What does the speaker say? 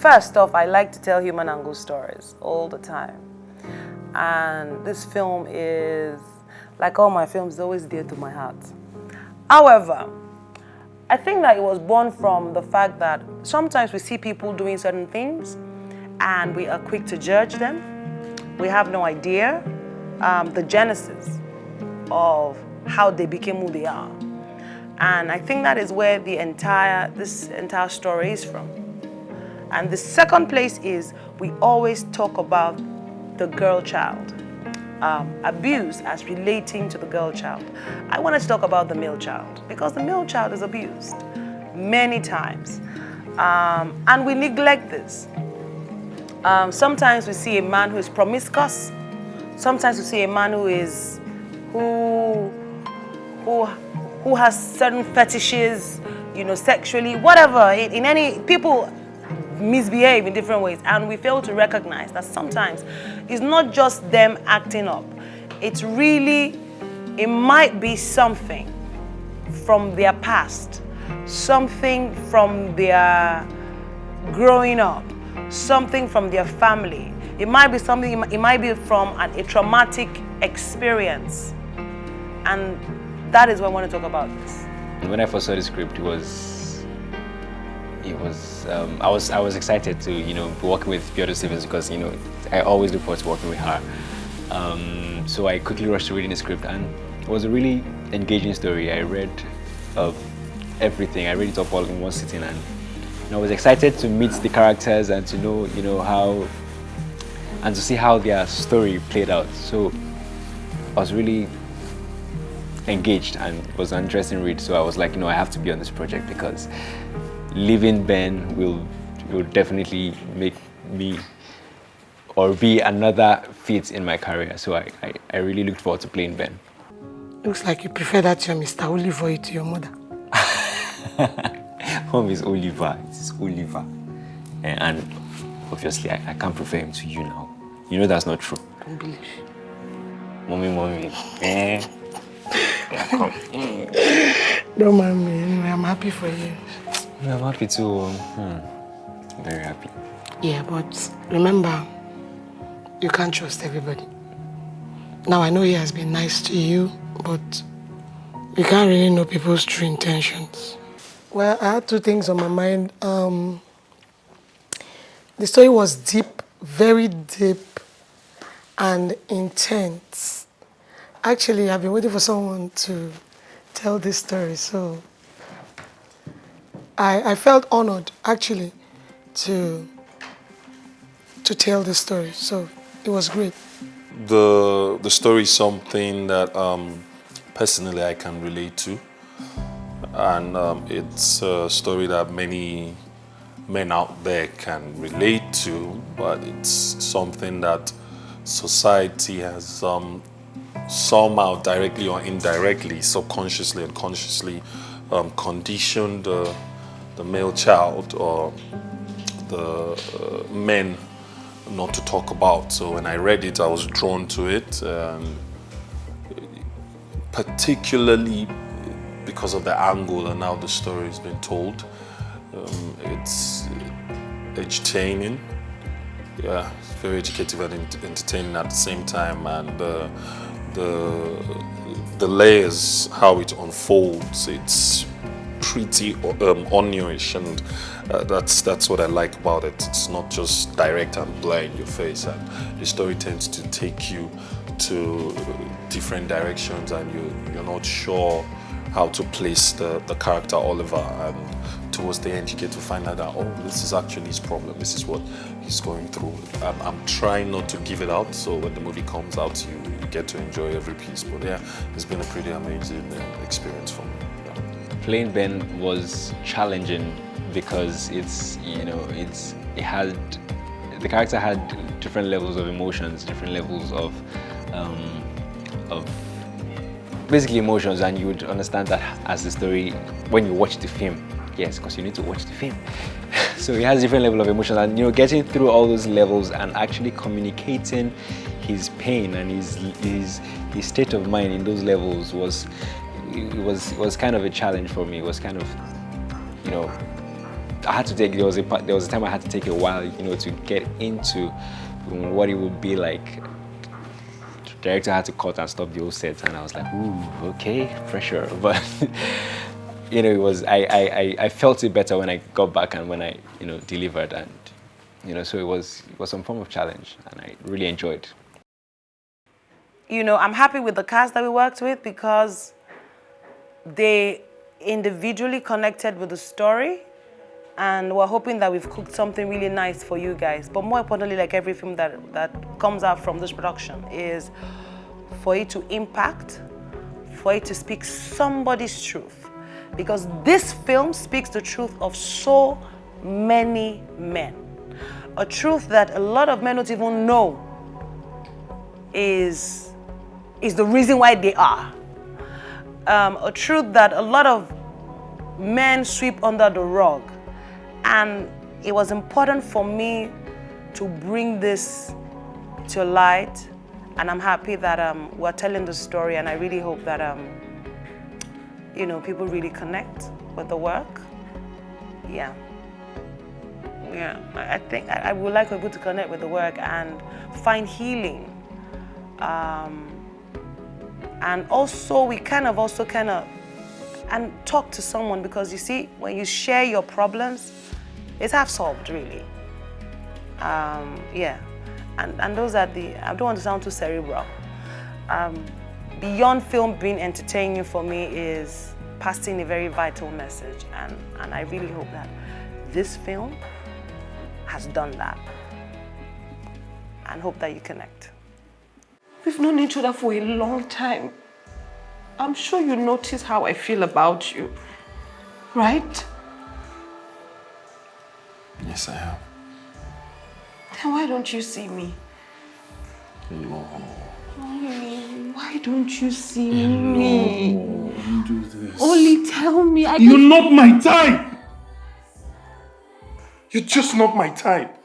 First off, I like to tell human angle stories all the time. And this film is, like all my films, always dear to my heart. However, I think that it was born from the fact that sometimes we see people doing certain things and we are quick to judge them. We have no idea the genesis of how they became who they are. And I think that is where this entire story is from. And the second place is we always talk about the girl child, abuse as relating to the girl child. I wanted to talk about the male child because the male child is abused many times. And we neglect this. Sometimes we see a man who is promiscuous. Sometimes we see a man who has certain fetishes, sexually, whatever. In any people misbehave in different ways, and we fail to recognize that sometimes it's not just them acting up. It might be something from their past, something from their growing up, something from their family. It might be something, it might be from a traumatic experience. And that is what I want to talk about this. When I first saw the script, I was excited to be working with Piotr Stevens because I always look forward to working with her. So I quickly rushed to reading the script, and it was a really engaging story. I read everything. I read it up all in one sitting, and I was excited to meet the characters and to know how and to see how their story played out. So I was really engaged, and it was an interesting read. So I was like, I have to be on this project because leaving Ben will definitely make me or be another feat in my career. So I really looked forward to playing Ben. Looks like you prefer that your Mr. Oliver to your mother. Mom is Oliver. It is Oliver. And obviously I can't prefer him to you now. That's not true. Don't believe. Mommy. Yeah, come. Don't mind me. Anyway, I'm happy for you. I'm happy too. Very happy. Yeah, but remember, you can't trust everybody. Now, I know he has been nice to you, but you can't really know people's true intentions. Well, I had two things on my mind. The story was deep, very deep, and intense. Actually, I've been waiting for someone to tell this story, so I felt honored, actually, to tell this story. So it was great. The story is something that personally I can relate to, and it's a story that many men out there can relate to, but it's something that society has somehow directly or indirectly, subconsciously and consciously conditioned the male child or the men not to talk about. So when I read it, I was drawn to it, particularly because of the angle and how the story has been told. It's entertaining, yeah, it's very educative and entertaining at the same time, and the layers, how it unfolds, it's pretty onionish, and that's what I like about it. It's not just direct and blur in your face, and the story tends to take you to different directions, and you're not sure how to place the character Oliver, and towards the end you get to find out that, oh, this is actually his problem, this is what he's going through. I'm trying not to give it out, so when the movie comes out you get to enjoy every piece. But yeah, it's been a pretty amazing experience for me. Yeah. Playing Ben was challenging because the character had different levels of emotions, different levels of basically emotions, and you would understand that as the story when you watch the film. Yes, because you need to watch the film. So he has different level of emotions, and getting through all those levels and actually communicating his pain and his state of mind in those levels was kind of a challenge for me. It was kind of, I had to take, there was a time I had to take a while, you know, to get into what it would be like. The director had to cut and stop the whole set, and I was like, ooh, okay, pressure. But you know, it was, I felt it better when I got back and when I, you know, delivered, and you know, so it was some form of challenge, and I really enjoyed. You know, I'm happy with the cast that we worked with because they individually connected with the story, and we're hoping that we've cooked something really nice for you guys. But more importantly, like every film that comes out from this production, is for it to impact, for it to speak somebody's truth. Because this film speaks the truth of so many men. A truth that a lot of men don't even know is the reason why they are. A truth that a lot of men sweep under the rug. And it was important for me to bring this to light, and I'm happy that we're telling the story, and I really hope that you know, people really connect with the work. Yeah. I think I would like people to connect with the work and find healing. And also we kind of and talk to someone, because you see, when you share your problems, it's half solved, really. Yeah, and those are I don't want to sound too cerebral. Beyond film being entertaining for me is passing a very vital message, and I really hope that this film has done that, and hope that you connect. We've known each other for a long time. I'm sure you notice how I feel about you, right? Yes, I have. Then why don't you see me? No. Why don't you see me? No, don't do this. Only tell me. You're not my type! You're just not my type.